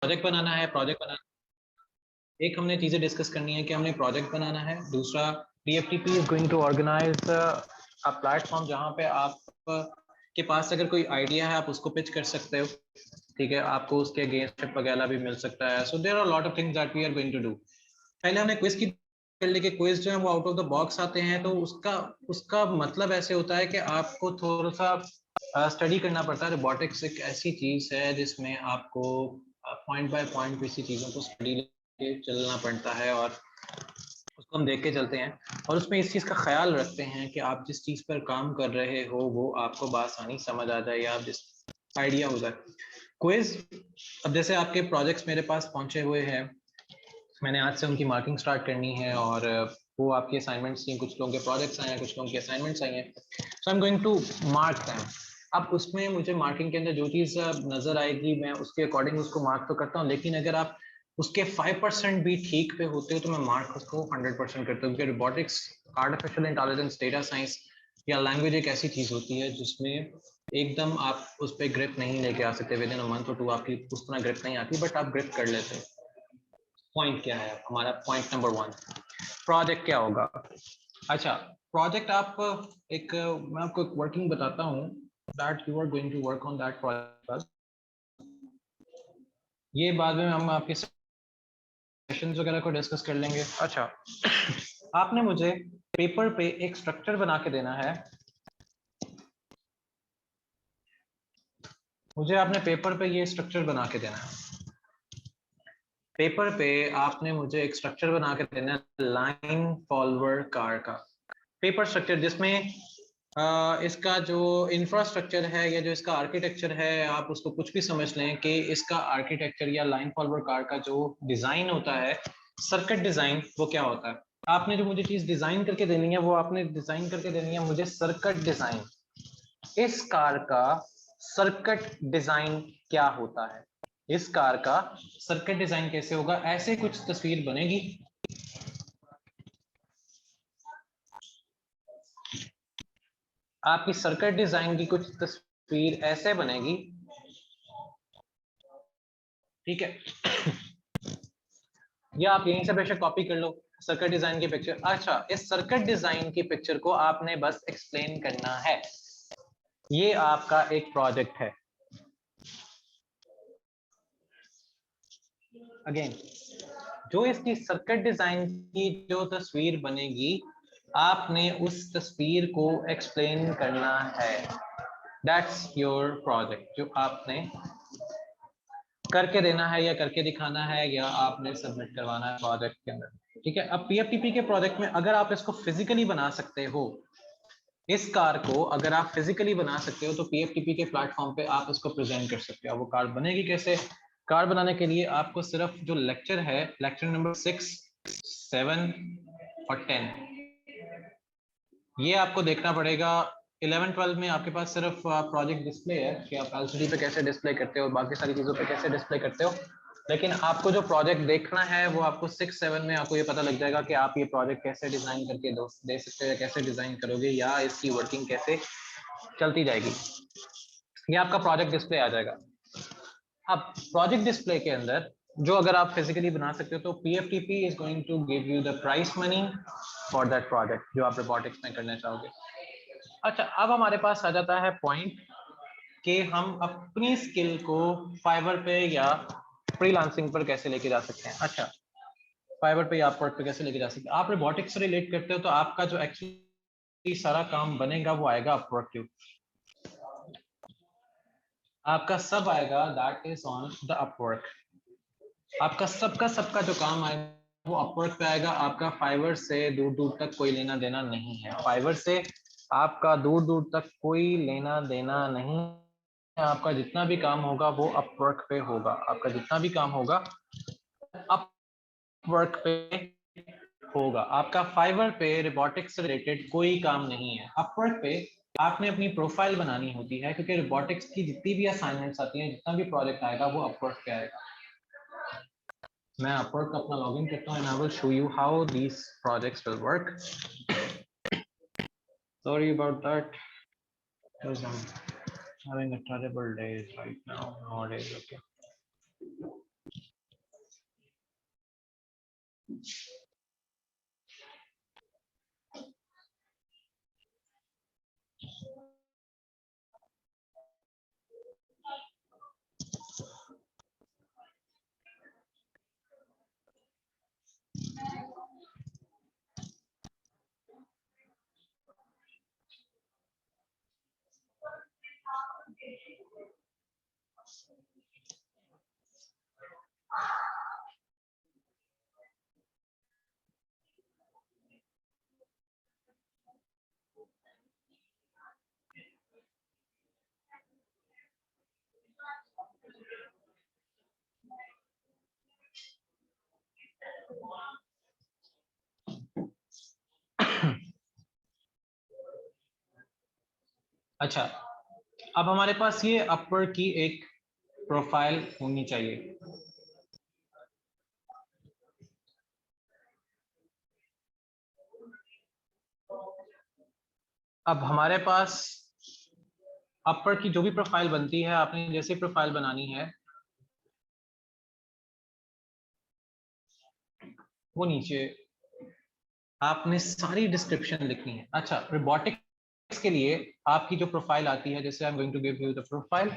Project बनाना है, एक हमने चीजें डिस्कस करनी है कि हमने प्रोजेक्ट बनाना है। दूसरा, PFTP is going to organise a platform जहाँ पे आप के पास अगर कोई आइडिया है आप उसको पिच कर सकते हो, ठीक है, आपको उसके अगेंस्ट वगैरह भी मिल सकता है। So there are lot of things that we are going to do. पहले हमने क्विज की के क्विज जो है वो आउट ऑफ द बॉक्स आते हैं, तो उसका मतलब ऐसे होता है कि आपको थोड़ा सा स्टडी करना पड़ता है। रोबोटिक्स एक ऐसी चीज है जिसमें आपको पॉइंट बाय पॉइंट किसी चीजों को स्टडी लेके चलना पड़ता है और उसको हम देख के चलते हैं, और उसमें इस चीज़ का ख्याल रखते हैं कि आप जिस चीज़ पर काम कर रहे हो वो आपको बासानी समझ आ जाए या आप जिस आइडिया हो जाए। क्विज, अब जैसे आपके प्रोजेक्ट्स मेरे पास पहुंचे हुए हैं, मैंने आज से उनकी मार्किंग स्टार्ट करनी है और वो आपकी असाइनमेंट्स थी, कुछ लोगों के प्रोजेक्ट्स आए हैं, कुछ लोगों के असाइनमेंट्स आई हैं, so I am going to mark them. अब उसमें मुझे मार्किंग के अंदर जो चीज़ नज़र आएगी मैं उसके अकॉर्डिंग उसको मार्क तो करता हूँ, लेकिन अगर आप उसके 5% भी ठीक पे होते हो तो मैं मार्क उसको 100% करता हूँ, क्योंकि robotics, artificial intelligence, data science या लैंग्वेज एक ऐसी चीज़ होती है जिसमें एकदम आप उस पर ग्रिप नहीं लेके आ सकते, विद इन अ मंथ और 2 आपकी उस तरह ग्रिप नहीं आती, बट आप ग्रिप कर लेते हो। पॉइंट क्या है हमारा? पॉइंट नंबर 1, प्रोजेक्ट क्या होगा? अच्छा, प्रोजेक्ट आप एक, मैं आपको एक वर्किंग बताता हूँ that you are going to work on that project. ये बाद में हम आपके सेशंस वगैरह को डिस्कस कर लेंगे। अच्छा, आपने मुझे पेपर पे एक स्ट्रक्चर बना के देना है, मुझे आपने पेपर पे ये स्ट्रक्चर बना के देना है। पेपर पे आपने मुझे एक स्ट्रक्चर बना के देना है लाइन फॉलोअर कार का पेपर स्ट्रक्चर, जिसमें इसका जो इंफ्रास्ट्रक्चर है या जो इसका आर्किटेक्चर है, आप उसको कुछ भी समझ लें कि इसका आर्किटेक्चर या लाइन फॉलोअर कार का जो डिजाइन होता है, सर्किट डिजाइन, वो क्या होता है। आपने जो मुझे चीज डिजाइन करके देनी है वो आपने डिजाइन करके देनी है मुझे सर्किट डिजाइन। इस कार का सर्किट डिजाइन क्या होता है, इस कार का सर्किट डिजाइन कैसे होगा? ऐसे कुछ तस्वीर बनेगी, आपकी सर्किट डिजाइन की कुछ तस्वीर ऐसे बनेगी, ठीक है। या आप यहीं से बेशक कॉपी कर लो सर्किट डिजाइन की पिक्चर। अच्छा, इस सर्किट डिजाइन की पिक्चर को आपने बस एक्सप्लेन करना है, ये आपका एक प्रोजेक्ट है। अगेन, जो इसकी सर्किट डिजाइन की जो तस्वीर बनेगी आपने उस तस्वीर को एक्सप्लेन करना है, दैट्स योर प्रोजेक्ट, जो आपने करके देना है या करके दिखाना है या आपने सबमिट करवाना है प्रोजेक्ट के अंदर, ठीक है। अब PFTP के प्रोजेक्ट में अगर आप इसको फिजिकली बना सकते हो, इस कार को अगर आप फिजिकली बना सकते हो तो PFTP के प्लेटफॉर्म पे आप इसको प्रेजेंट कर सकते हो। वो कार बनेगी कैसे? कार बनाने के लिए आपको सिर्फ जो लेक्चर है, लेक्चर नंबर 6, 7 और 10, ये आपको देखना पड़ेगा। 11 12 में आपके पास सिर्फ प्रोजेक्ट डिस्प्ले है कि आप LCD पे कैसे डिस्प्ले करते हो, बाकी सारी चीज़ों पे कैसे डिस्प्ले करते हो, लेकिन आपको जो प्रोजेक्ट देखना है वो आपको 6 7 में आपको ये पता लग जाएगा कि आप ये प्रोजेक्ट कैसे डिजाइन करके दे सकते हो, कैसे डिजाइन करोगे या इसकी वर्किंग कैसे चलती जाएगी। ये आपका प्रोजेक्ट डिस्प्ले आ जाएगा। अब प्रोजेक्ट डिस्प्ले के अंदर जो अगर आप फिजिकली बना सकते हो तो PFTP is going to give you the price money for that project जो आप रोबोटिक्स में करना चाहोगे। अच्छा, अब हमारे पास आ जाता है पॉइंट कि हम अपनी स्किल को फाइवर पे या फ्रीलांसिंग पर कैसे लेके जा सकते हैं। अच्छा, फाइवर पे या अपवर्क पे कैसे लेके जा सकते हैं? आप रोबोटिक्स से रिलेट करते हो तो आपका जो एक्चुअली सारा काम बनेगा वो आएगा अपवर्क के, आपका सब आएगा that is on the Upwork. आपका सबका जो काम आएगा वो अपवर्क पे आएगा। आपका फाइवर से दूर दूर तक कोई लेना देना नहीं है, फाइवर से आपका दूर दूर तक कोई लेना देना नहीं है। आपका जितना भी काम होगा वो अपवर्क पे होगा, आपका जितना भी काम होगा अपवर्क पे होगा। आपका फाइवर पे रोबोटिक्स से रिलेटेड कोई काम नहीं है। अपवर्क पे आपने अपनी प्रोफाइल बनानी होती है, क्योंकि रोबोटिक्स की जितनी भी असाइनमेंट्स आती हैं, जितना भी प्रोजेक्ट आएगा वो अपवर्क पे आएगा। मैं अपवर्क अपना लॉगिन करता हूं and I will show you how these projects will work. Sorry about that, because I'm having a terrible day right now nowadays. Okay, अच्छा, अब हमारे पास ये अपवर्ड की एक प्रोफाइल होनी चाहिए। अब हमारे पास अपवर्ड की जो भी प्रोफाइल बनती है, आपने जैसे प्रोफाइल बनानी है वो नीचे आपने सारी डिस्क्रिप्शन लिखनी है। अच्छा, रोबोटिक्स के लिए आपकी जो प्रोफाइल आती है, जैसे I am going to give you the profile.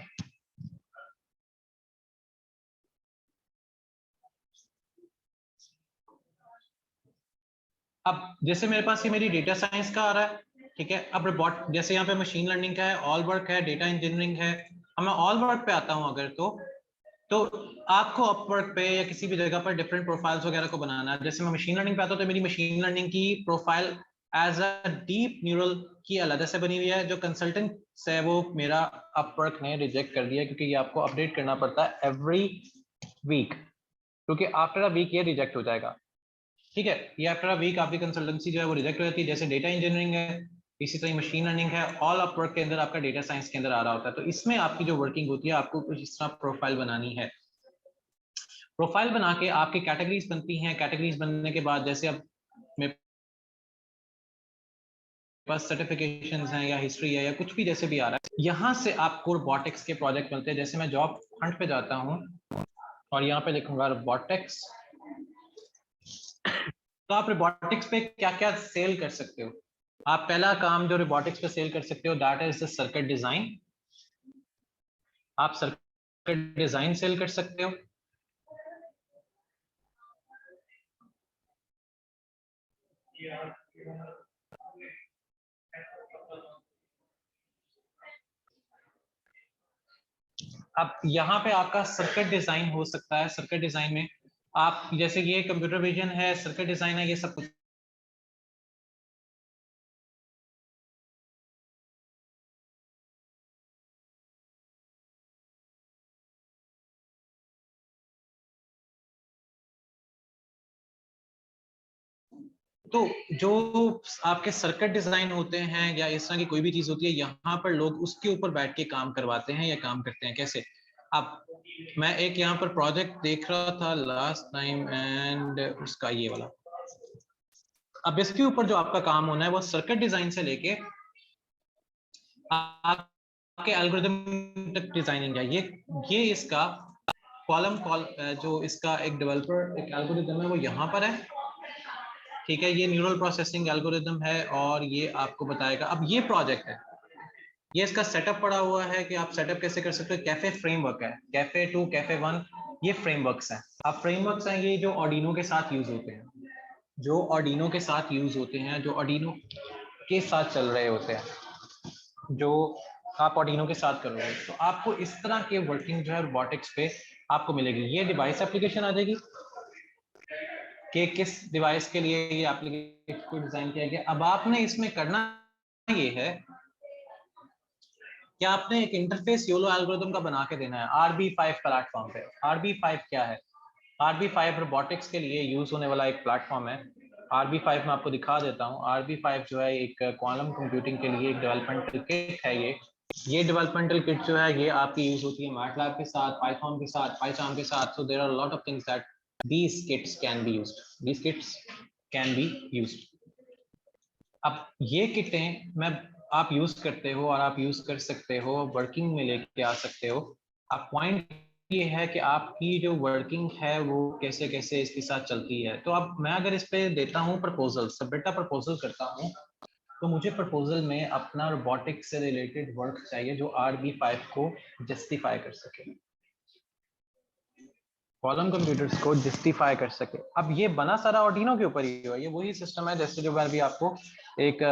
अब जैसे मेरे पास ये मेरी डेटा साइंस का आ रहा है, ठीक है। अब रोबोट जैसे यहाँ पे मशीन लर्निंग का है, ऑल वर्क है, डेटा इंजीनियरिंग है। अब मैं ऑल वर्क पे आता हूँ अगर तो आपको अपवर्क पे या किसी भी जगह पर डिफरेंट प्रोफाइल्स वगैरह को बनाना है। जैसे मैं मशीन लर्निंग पे आता हूँ तो मेरी मशीन लर्निंग की profile as a deep neural की अलग से बनी हुई है। जो कंसल्टेंट है वो मेरा अपवर्क ने रिजेक्ट कर दिया, क्योंकि ये आपको अपडेट करना पड़ता है एवरी वीक, क्योंकि आफ्टर अ वीक ये रिजेक्ट हो जाएगा। ठीक है, ये आफ्टर अ वीक आपकी कंसल्टेंसी जो है वो रिजेक्ट हो जाती है। जैसे डेटा इंजीनियरिंग है, इसी तरह मशीन लर्निंग है, ऑल अपवर्क के अंदर आपका डेटा साइंस के अंदर आ रहा होता है। तो इसमें आपकी जो वर्किंग होती है, आपको कुछ इस तरह प्रोफाइल बनानी है। प्रोफाइल बना के आपकी कैटेगरीज बनती हैं। कैटेगरीज बनने के बाद जैसे अब मेरे पास सर्टिफिकेशंस हैं या हिस्ट्री है या कुछ भी जैसे भी आ रहा है, यहाँ से आपको रोबोटिक्स के प्रोजेक्ट मिलते हैं। जैसे मैं जॉब हंट पे जाता हूँ और यहाँ पे लिखूंगा रोबोटिक्स, तो आप रोबोटिक्स पे क्या क्या सेल कर सकते हो। आप पहला काम जो रोबोटिक्स पे सेल कर सकते हो, that is the circuit design. आप सर्किट डिजाइन सेल कर सकते हो। अब यहाँ पे आपका सर्किट डिजाइन हो सकता है। सर्किट डिजाइन में आप जैसे ये कंप्यूटर विजन है, सर्किट डिजाइन है, ये सब कुछ। तो जो आपके सर्किट डिजाइन होते हैं या इस तरह की कोई भी चीज होती है, यहाँ पर लोग उसके ऊपर बैठ के काम करवाते हैं या काम करते हैं। कैसे? अब मैं एक यहाँ पर प्रोजेक्ट देख रहा था लास्ट टाइम एंड उसका ये वाला, अब इसके ऊपर जो आपका काम होना है वो सर्किट डिजाइन से लेके आपके एल्गोरिथम तक डिजाइनिंग है। ये इसका कॉलम जो इसका एक डेवलपर एक एल्गोरिथम है वो यहाँ पर है। ठीक है, ये न्यूरल प्रोसेसिंग एल्गोरिथम है और ये आपको बताएगा। अब ये प्रोजेक्ट है, ये इसका सेटअप पड़ा हुआ है कि आप सेटअप कैसे कर सकते हो। कैफे फ्रेमवर्क है, कैफे 2, कैफे 1, ये फ्रेमवर्क्स हैं। अब फ्रेमवर्क्स हैं ये जो ऑर्डिनो के साथ यूज होते हैं, जो ऑर्डिनो के साथ यूज होते हैं, जो ऑर्डिनो के साथ चल रहे होते हैं, जो आप ऑर्डिनो के साथ करोगे तो आपको इस तरह के वर्किंग जो है रोबोटिक्स पे आपको मिलेगी। ये डिवाइस एप्लीकेशन आ जाएगी कि किस डिवाइस के लिए ये एप्लीकेशन को डिजाइन किया गया। अब आपने इसमें करना ये है कि आपने एक इंटरफेस योलो एल्गोरिथम का बना के देना है RB5 प्लेटफॉर्म पे। RB5 क्या है? RB5 रोबोटिक्स के लिए यूज होने वाला एक प्लेटफॉर्म है। RB5 मैं आपको दिखा देता हूँ। RB5 जो है एक क्वांटम कंप्यूटिंग के लिए एक डेवलपमेंटल किट है। ये डेवलपमेंटल किट जो है ये आपकी यूज होती है मैटलैब के साथ, पाइथन के साथ, पाइचार्म के साथ। So there are lot of things that these kits can be used, these kits can be used। अब ये किटें मैं आप यूज करते हो और आप यूज कर सकते हो, वर्किंग में लेके आ सकते हो। अब पॉइंट ये है कि आपकी जो वर्किंग है वो कैसे कैसे इसके साथ चलती है। तो अब मैं अगर इस पे देता हूँ प्रपोजल, सबमिट प्रपोजल करता हूँ, तो मुझे प्रपोजल में अपना रोबोटिक्स से रिलेटेड वर्क चाहिए जो RB5 को जस्टिफाई कर सके, क्वांटम कंप्यूटर्स को जस्टिफाई कर सके। अब ये बना सारा ऑर्डिनो के ऊपर ही हुआ, ये वही सिस्टम है जैसे जो मैं अभी आपको एक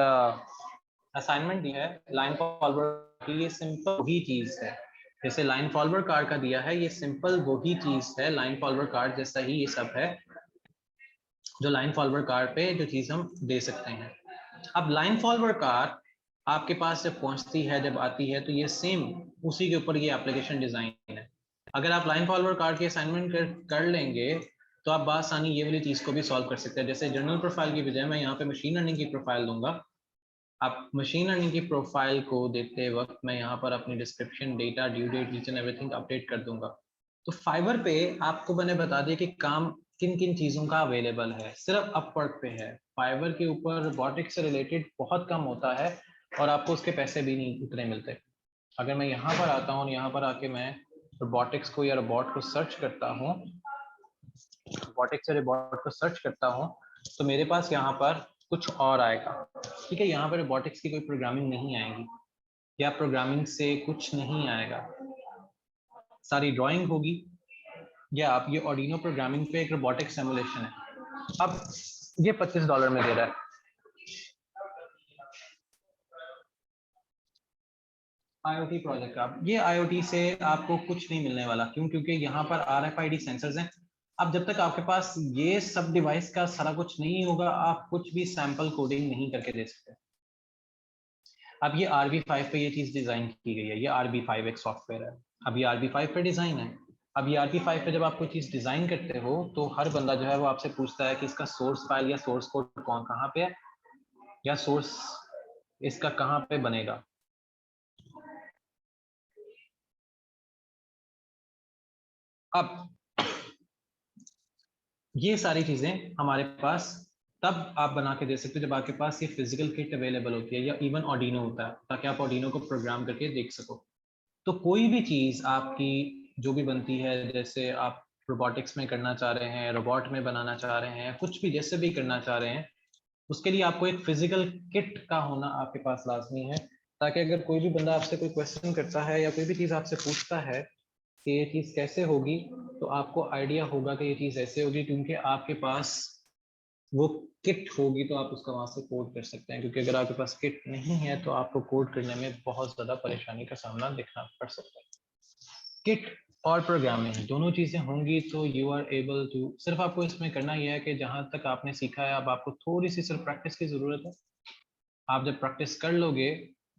असाइनमेंट दिया है लाइन फॉरवर्ड की, ये सिंपल वही चीज है जैसे लाइन फॉरवर्ड कार्ड का दिया है, ये सिंपल वही चीज है, लाइन फॉरवर्ड कार्ड जैसा ही ये सब है जो लाइन फॉरवर्ड कार्ड पे जो चीज हम दे सकते हैं। अब लाइन फॉरवर्ड कार्ड आपके पास जब पहुंचती है, जब आती है, तो ये सेम उसी के ऊपर ये एप्लीकेशन डिजाइन है। अगर आप लाइन फॉरवर्ड कार्ड की असाइनमेंट कर लेंगे तो आप बासानी ये वाली चीज को भी सॉल्व कर सकते हैं। जैसे जनरल प्रोफाइल की बजाय मैं यहाँ पे मशीन लर्निंग की प्रोफाइल दूंगा। आप मशीन लर्निंग की प्रोफाइल को देते वक्त मैं यहाँ पर अपनी description, data, due date, each and everything update कर दूंगा। तो फाइवर पे आपको मैंने बता दिया कि काम किन किन चीजों का अवेलेबल है, सिर्फ अपवर्क पे है। फाइवर के ऊपर रोबोटिक्स से रिलेटेड बहुत कम होता है और आपको उसके पैसे भी नहीं उतने मिलते। अगर मैं यहाँ पर आता हूँ, यहाँ पर आके मैं रोबोटिक्स को या रोबोट को सर्च करता हूँ, रोबोटिक्स से रोबोट को सर्च करता हूँ, तो मेरे पास यहाँ पर कुछ और आएगा। ठीक है, यहाँ पर रोबोटिक्स की कोई प्रोग्रामिंग नहीं आएगी या प्रोग्रामिंग से कुछ नहीं आएगा, सारी ड्राइंग होगी या आप ये ऑर्डिनो प्रोग्रामिंग पे एक रोबोटिक सिमुलेशन है। अब ये $25 में दे रहा है। IoT प्रोजेक्ट का, ये IoT से आपको कुछ नहीं मिलने वाला। क्यों? क्योंकि यहाँ पर RFID सेंसर्स हैं। अब जब तक आपके पास ये सब डिवाइस का सारा कुछ नहीं होगा, आप कुछ भी सैंपल कोडिंग नहीं करके दे सकते। अब ये RB5 पे ये चीज डिजाइन की गई है, ये RB5 एक सॉफ्टवेयर है, अब ये RB5 पे डिजाइन है। अब ये RB5 पे जब आप कोई चीज डिजाइन करते हो तो हर बंदा जो है वो आपसे पूछता है कि इसका सोर्स फाइल या सोर्स कोड कौन कहाँ पे है, या सोर्स इसका कहाँ पे बनेगा। अब ये सारी चीजें हमारे पास तब आप बना के दे सकते हो जब आपके पास ये फिजिकल किट अवेलेबल होती है या इवन ऑर्डिनो होता है, ताकि आप ऑर्डिनो को प्रोग्राम करके देख सको। तो कोई भी चीज आपकी जो भी बनती है, जैसे आप रोबोटिक्स में करना चाह रहे हैं, रोबोट में बनाना चाह रहे हैं, कुछ भी जैसे भी करना चाह रहे हैं, उसके लिए आपको एक फिजिकल किट का होना आपके पास लाजमी है, ताकि अगर कोई भी बंदा आपसे कोई क्वेश्चन करता है या कोई भी चीज आपसे पूछता है कि ये चीज कैसे होगी, तो आपको आइडिया होगा कि ये चीज ऐसे होगी, क्योंकि आपके पास वो किट होगी तो आप उसका वहां से कोड कर सकते हैं। क्योंकि अगर आपके पास किट नहीं है तो आपको कोड करने में बहुत ज्यादा परेशानी का सामना देखना पड़ सकता है। किट और प्रोग्रामिंग दोनों चीजें होंगी तो यू आर एबल टू, सिर्फ आपको इसमें करना यह है कि जहां तक आपने सीखा है अब आपको थोड़ी सी सिर्फ प्रैक्टिस की जरूरत है। आप जब प्रैक्टिस कर लोगे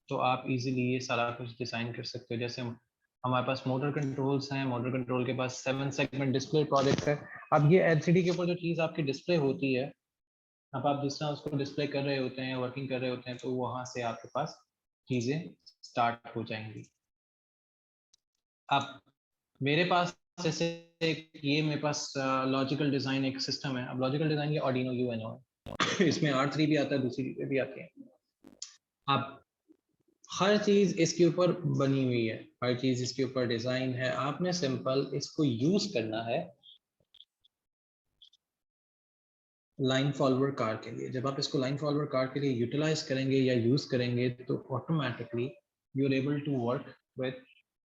तो आप इजीली ये सारा कुछ डिजाइन कर सकते हो। जैसे हमारे पास मोटर कंट्रोल्स हैं, मोटर कंट्रोल के पास 7 सेगमेंट डिस्प्ले प्रोजेक्ट है। अब ये एलसीडी के ऊपर जो चीज आपकी डिस्प्ले होती है, अब आप जिस तरह उसको डिस्प्ले कर रहे होते हैं, वर्किंग कर रहे होते हैं, तो वहां से आपके पास चीजें स्टार्ट हो जाएंगी। अब मेरे पास जैसे ये मेरे पास लॉजिकल डिजाइन एक सिस्टम है। अब लॉजिकल डिजाइन ये ऑर्डिनो यूएनओ है इसमें R3 भी आता है, दूसरी चीजें भी आती हैं। अब हर चीज इसके ऊपर बनी हुई है, हर चीज इसके ऊपर डिजाइन है, आपने सिंपल इसको यूज करना है लाइन फॉलोअर कार के लिए। जब आप इसको लाइन फॉलोअर कार के लिए यूटिलाइज करेंगे या यूज करेंगे तो automatically you are able to work with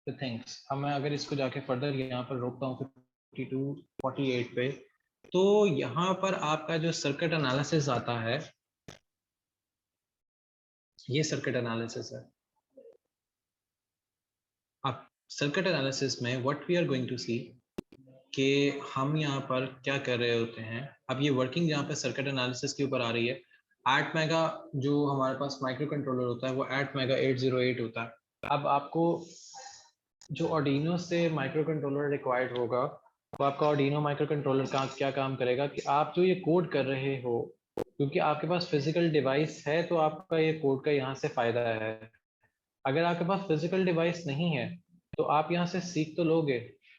the things. अब मैं अगर इसको जाके फर्दर यहाँ पर रोकता हूँ 52 48 पे, तो यहाँ पर आपका जो सर्किट एनालिसिस आता है, ये सर्किट एनालिसिस है। अब सर्किट एनालिसिस में what we are going to see कि हम यहाँ पर क्या कर रहे होते हैं। अब ये वर्किंग जहाँ पे सर्किट एनालिसिस के ऊपर आ रही है, 8 मेगा जो हमारे पास माइक्रो कंट्रोलर होता है वो 8 मेगा 808 होता है। अब आपको जो ऑर्डिनो से माइक्रो कंट्रोलर रिक्वायर्ड होगा, तो आपका ऑर्डिनो माइक्रो कंट्रोलर का क्या काम करेगा कि आप जो ये कोड कर रहे हो, क्योंकि आपके पास फिजिकल डिवाइस है तो आपका ये कोड का यहाँ से फायदा है। अगर आपके पास फिजिकल डिवाइस नहीं है तो आप यहाँ से सीख तो लोगे,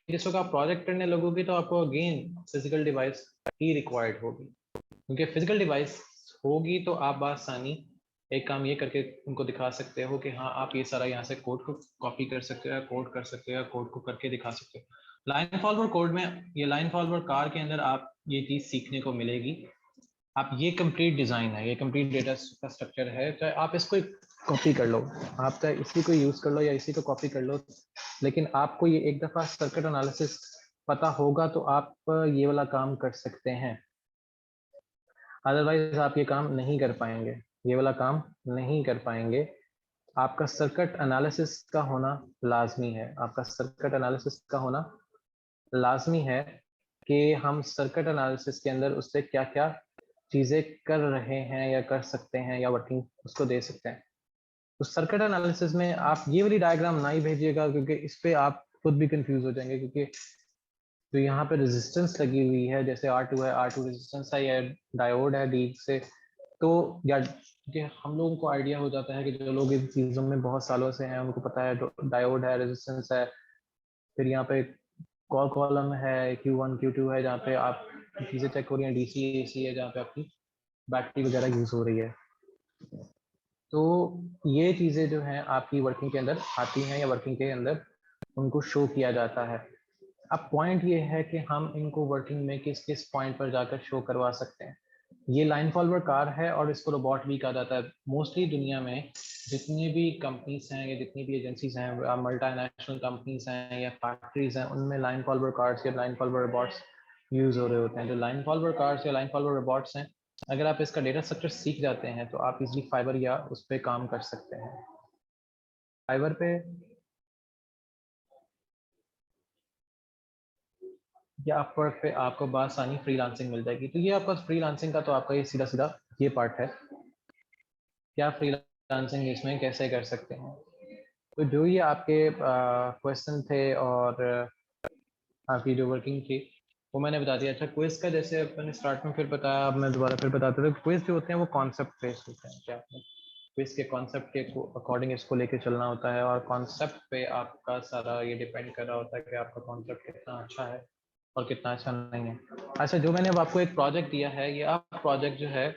जिस वक्त आप प्रोजेक्ट करने लगोगे तो आपको अगेन फिजिकल डिवाइस ही रिक्वायर्ड होगी। क्योंकि फिजिकल डिवाइस होगी तो आप बासानी एक काम ये करके उनको दिखा सकते हो कि हाँ आप ये सारा यहाँ से कोड को कॉपी कर सकते हो या कोड कर सकते हो या कोड को करके दिखा सकते हो। लाइन फॉलोवर कोड में, ये लाइन फॉलोवर कार के अंदर आप ये चीज़ सीखने को मिलेगी। आप ये कंप्लीट डिज़ाइन है, ये कंप्लीट डेटा का स्ट्रक्चर है, चाहे आप इसको कॉपी कर लो, आप चाहे इसी को यूज़ कर लो या इसी को कॉपी कर लो, लेकिन आपको ये एक दफ़ा सर्किट एनालिसिस पता होगा तो आप ये वाला काम कर सकते हैं। अदरवाइज आप ये काम नहीं कर पाएंगे, ये वाला काम नहीं कर पाएंगे। आपका सर्किट एनालिसिस का होना लाजमी है, आपका सर्किट एनालिसिस का होना लाजमी है कि हम सर्किट एनालिसिस के अंदर उससे क्या क्या चीज़ें कर रहे हैं या कर सकते हैं या वर्किंग उसको दे सकते हैं। तो सर्किट एनालिसिस में आप ये वाली डायग्राम ना ही भेजिएगा, क्योंकि इस पे आप खुद भी कंफ्यूज हो जाएंगे, क्योंकि तो यहाँ पे रेजिस्टेंस लगी हुई है, जैसे R2 है, R2 रेजिस्टेंस है या डायोड है डी से, तो या कि हम लोगों को आइडिया हो जाता है कि जो लोग इन चीज़ों में बहुत सालों से हैं उनको पता है डायोड है, रेजिस्टेंस है, फिर यहाँ पे कॉलम है, Q1 Q2 है जहाँ पे आप चीज़ें चेक हो रही हैं, DC AC है जहाँ पे आपकी बैटरी वगैरह यूज़ हो रही है। तो ये चीज़ें जो हैं आपकी वर्किंग के अंदर आती हैं या वर्किंग के अंदर उनको शो किया जाता है। अब पॉइंट ये है कि हम इनको वर्किंग में किस किस पॉइंट पर जाकर शो करवा सकते हैं। ये लाइन फॉलोवर कार है और इसको रोबोट भी कहा जाता है। मोस्टली दुनिया में जितनी भी कंपनीज हैं या जितनी भी एजेंसीज हैं, मल्टीनेशनल कंपनीज हैं या फैक्ट्रीज हैं, उनमें लाइन फॉलोवर कार्स या लाइन फॉलोवर रोबोट्स यूज हो रहे होते हैं। जो लाइन फॉलोवर कार्स या लाइन फॉलोवर रोबोट्स हैं, अगर आप इसका डेटा स्ट्रक्चर सीख जाते हैं तो आप इजली फाइबर या उस पर काम कर सकते हैं। फाइबर पे या अपवर्क पे आपको बासानी फ्रीलांसिंग मिल जाएगी। तो ये आपका फ्रीलांसिंग का तो आपका ये सीधा सीधा ये पार्ट है, क्या फ्रीलांसिंग इसमें कैसे कर सकते हैं। तो जो ये आपके क्वेश्चन थे और आपकी जो वर्किंग थी वो मैंने बता दिया। अच्छा, क्विज का जैसे मैंने स्टार्ट में फिर बताया, अब मैं दोबारा फिर बताता हूँ। क्विज जो होते हैं वो कॉन्सेप्ट बेस्ड होते हैं। क्या आपने क्विज के कॉन्सेप्ट के अकॉर्डिंग इसको लेके चलना होता है, और कॉन्सेप्ट पे आपका सारा ये डिपेंड कर रहा होता है कि आपका कॉन्सेप्ट कितना अच्छा है और कितना अच्छा नहीं है। अच्छा, जो मैंने अब आपको एक प्रोजेक्ट दिया है, ये आप प्रोजेक्ट जो है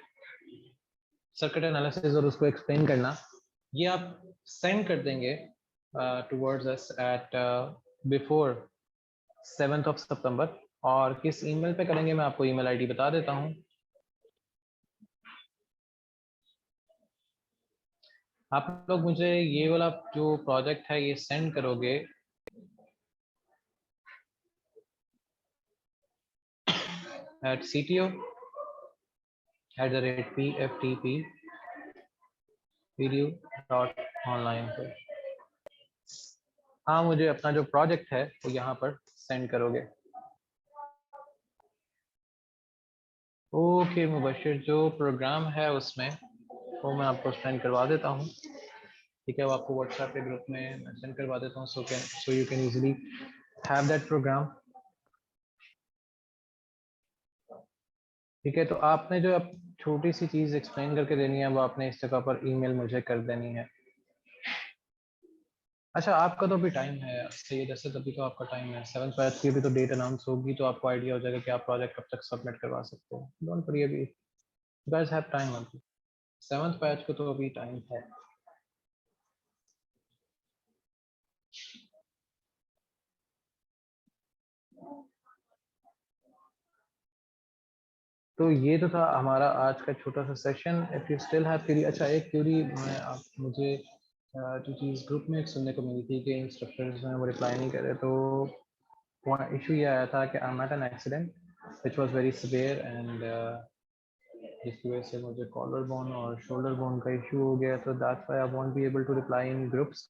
सर्किट एनालिसिस और उसको एक्सप्लेन करना, ये आप सेंड कर देंगे towards us at before 7th of September। और किस ईमेल पे करेंगे मैं आपको ईमेल आईडी बता देता हूँ। आप लोग मुझे ये वाला जो प्रोजेक्ट है ये सेंड करोगे at cto@pftpvideo.online पे। हाँ, मुझे अपना जो प्रोजेक्ट है वो यहाँ पर सेंड करोगे। ओके मुबशिर, जो प्रोग्राम है उसमें वो मैं आपको सेंड करवा देता हूँ। ठीक है, वो आपको व्हाट्सएप पे ग्रुप में मैं सेंड करवा देता हूँ, so you can easily have that program. ठीक है, तो आपने जो अब छोटी सी चीज एक्सप्लेन करके देनी है वो आपने इस जगह पर ईमेल मुझे कर देनी है। अच्छा, आपका तो अभी टाइम है, सही है, जैसे तभी तो आपका टाइम है। 7 बैच की भी तो डेट अनाउंस होगी तो आपको आइडिया हो जाएगा कि आप प्रोजेक्ट कब तक सबमिट करवा सकते हो। डोंट वरी, अभी यू गाइस हैव टाइम। अभी 7th बैच को तो अभी टाइम है। तो ये तो था हमारा आज का छोटा सा session. If you still have query, अच्छा एक क्वेरी मैं आप मुझे जो चीज़ ग्रुप में एक सुनने को मिली थी कि इंस्ट्रक्टर्स हैं वो रिप्लाई नहीं कर रहे, तो इशू ये आया था कि I am at an accident which was very severe and जिसकी वजह से मुझे कॉलर बोन और शोल्डर बोन का इशू हो गया, तो that's why I won't be able to reply in groups.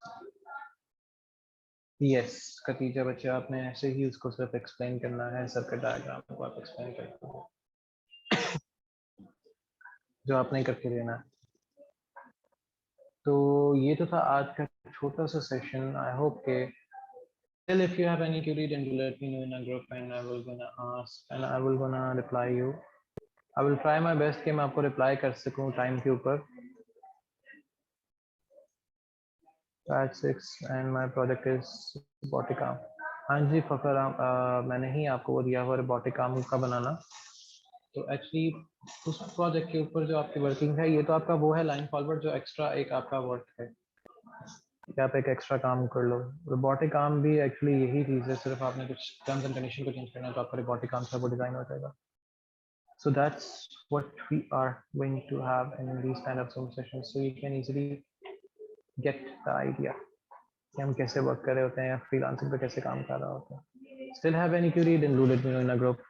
Yes Khatija बच्चे, आपने ऐसे ही उसको सिर्फ एक्सप्लेन करना है, सर्किट डायग्राम को आप एक्सप्लेन करते हो जो आपने करके देना है। तो ये तो था आज का छोटा सा सेशन। आई होप के still if you have any query then you let me know in a group and I will gonna ask and I will gonna reply you. I will try my best कि मैं आपको reply कर सकूं time के ऊपर। At 6 and my project is robotic arm। हाँ जी फकर, मैंने ही आपको वो दिया हुआ रोबोटिक आर्म का बनाना। तो एक्चुअली उस प्रोजेक्ट के ऊपर जो आपकी वर्किंग है, ये तो आपका वो है लाइन फॉरवर्ड जो एक्स्ट्रा एक आपका वर्क है। या आप एक एक्स्ट्रा काम कर लो। रोबोटिक काम भी एक्चुअली यही चीज़ है, सिर्फ आपने कुछ टर्म्स एंड कंडीशन को चेंज करना है तो आपका रोबोटिक काम सब डिजाइन हो जाएगा। So that's what we are going to have in these kind of Zoom sessions. So you can easily get the idea कि हम कैसे वर्क कर रहे होते हैं या फ्रीलांसिंग पे कैसे काम कर रहा होता है। Still have any query? Then do let me know in a group.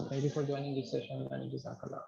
Thank you for joining this session and Jazakallah.